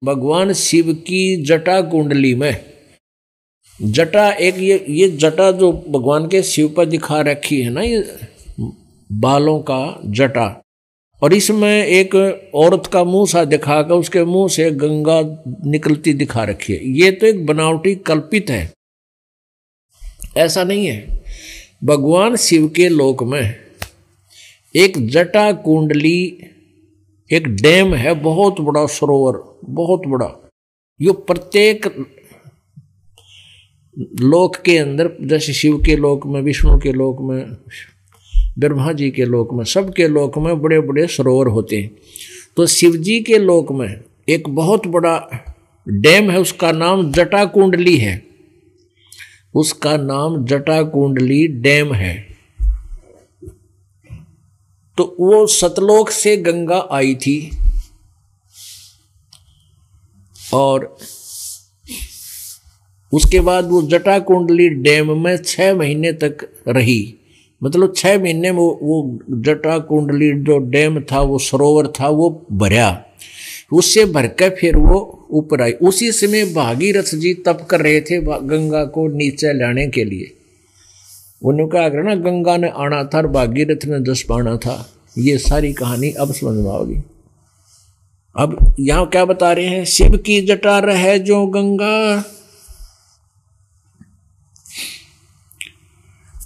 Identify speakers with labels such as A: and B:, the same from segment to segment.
A: भगवान शिव की जटा कुंडली में जटा एक ये जटा जो भगवान के शिव पर दिखा रखी है ना, ये बालों का जटा, और इसमें एक औरत का मुंह सा दिखाकर उसके मुंह से गंगा निकलती दिखा रखी है। ये तो एक बनावटी कल्पित है, ऐसा नहीं है। भगवान शिव के लोक में एक जटा कुंडली, एक डैम है, बहुत बड़ा सरोवर, बहुत बड़ा। यो प्रत्येक लोक के अंदर, जैसे शिव के लोक में, विष्णु के लोक में, ब्रह्मा जी के लोक में, सबके लोक में बड़े बड़े सरोवर होते हैं। तो शिव जी के लोक में एक बहुत बड़ा डैम है, उसका नाम जटा कुंडली है, उसका नाम जटा कुंडली डैम है। तो वो सतलोक से गंगा आई थी और उसके बाद वो जटा कुंडली डैम में 6 महीने तक रही। मतलब 6 महीने में वो जटा कुंडली जो डैम था, वो सरोवर था, वो भरा। उससे भरकर फिर वो ऊपर आई। उसी समय भागीरथ जी तप कर रहे थे गंगा को नीचे लाने के लिए। उन्होंने कहा ना, गंगा ने आना था और भागीरथ ने जस पाना था। ये सारी कहानी अब समझ में आओगी। अब यहां क्या बता रहे हैं, शिव की जटा रहे जो गंगा,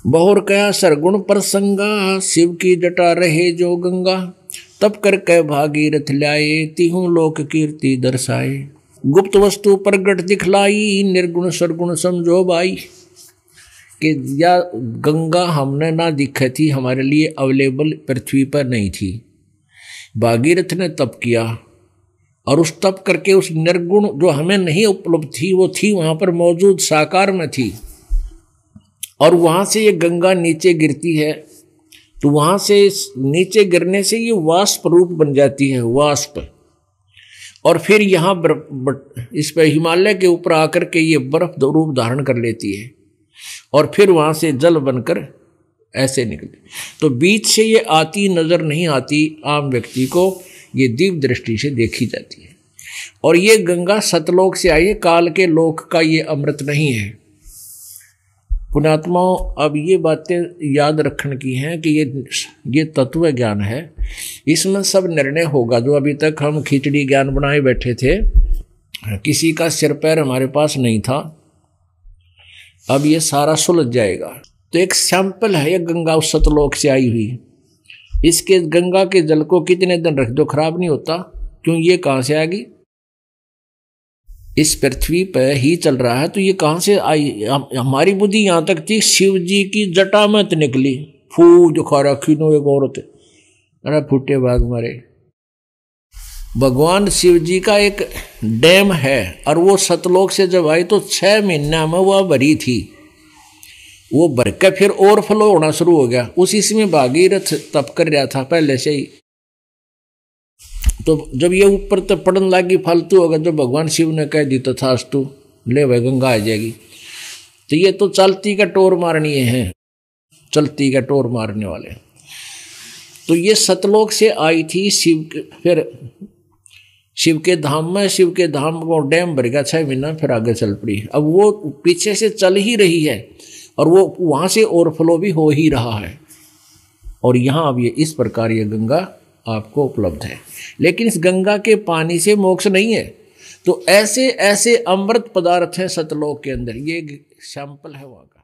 A: बहुर कया सरगुण प्रसंगा, शिव की जटा रहे जो गंगा, तब कर कह भागीरथ लाए, तिहु लोक कीर्ति दर्शाए, गुप्त वस्तु प्रगट दिखलाई, निर्गुण सरगुण समझो बाई। कि या गंगा हमने ना दिखी थी, हमारे लिए अवेलेबल पृथ्वी पर नहीं थी। भागीरथ ने तप किया और उस तप करके उस निर्गुण जो हमें नहीं उपलब्ध थी, वो थी वहां पर मौजूद, साकार में थी। और वहां से ये गंगा नीचे गिरती है, तो वहां से नीचे गिरने से ये वाष्प रूप बन जाती है, वाष्प। और फिर यहाँ इस पर हिमालय के ऊपर आकर के ये बर्फ रूप धारण कर लेती है और फिर वहां से जल बनकर ऐसे निकलती। तो बीच से ये आती नजर नहीं आती आम व्यक्ति को, ये दिव्य दृष्टि से देखी जाती है। और ये गंगा सतलोक से आई है, काल के लोक का ये अमृत नहीं है। पुण्यात्माओं, अब ये बातें याद रखने की हैं कि ये तत्व ज्ञान है, इसमें सब निर्णय होगा। जो अभी तक हम खिचड़ी ज्ञान बनाए बैठे थे, किसी का सिर पैर हमारे पास नहीं था, अब ये सारा सुलझ जाएगा। तो एक सैंपल है ये गंगा उस सतलोक से आई हुई। इसके गंगा के जल को कितने दिन रख दो खराब नहीं होता, क्यों? ये कहाँ से आ गई? इस पृथ्वी पर ही चल रहा है, तो ये कहाँ से आई? हमारी बुद्धि यहाँ तक थी, शिव जी की जटा में तो निकली, फू जो खा रखी नो एक औरत, अरे फुटे भाग मारे। भगवान शिव जी का एक डैम है और वो सतलोक से जब आई तो 6 महीना में वह भरी थी। वो भर के फिर ओवरफ्लो होना शुरू हो गया। उसी समय भागीरथ तप कर रहा था पहले से ही। तो जब ये ऊपर तो पड़न लगी फालतू होगा, जो भगवान शिव ने कह दी तथास्तु, ले भाई गंगा आ जाएगी। तो ये तो चलती का टोर मारनी है, चलती का टोर मारने वाले। तो ये सतलोक से आई थी फिर शिव के धाम में, शिव के धाम को डैम भर गया 6 महीना, फिर आगे चल पड़ी। अब वो पीछे से चल ही रही है और वो वहाँ से ओवरफ्लो भी हो ही रहा है। और यहाँ अब ये इस प्रकार ये गंगा आपको उपलब्ध है। लेकिन इस गंगा के पानी से मोक्ष नहीं है। तो ऐसे ऐसे अमृत पदार्थ हैं सतलोक के अंदर, ये सैंपल है वहाँ का।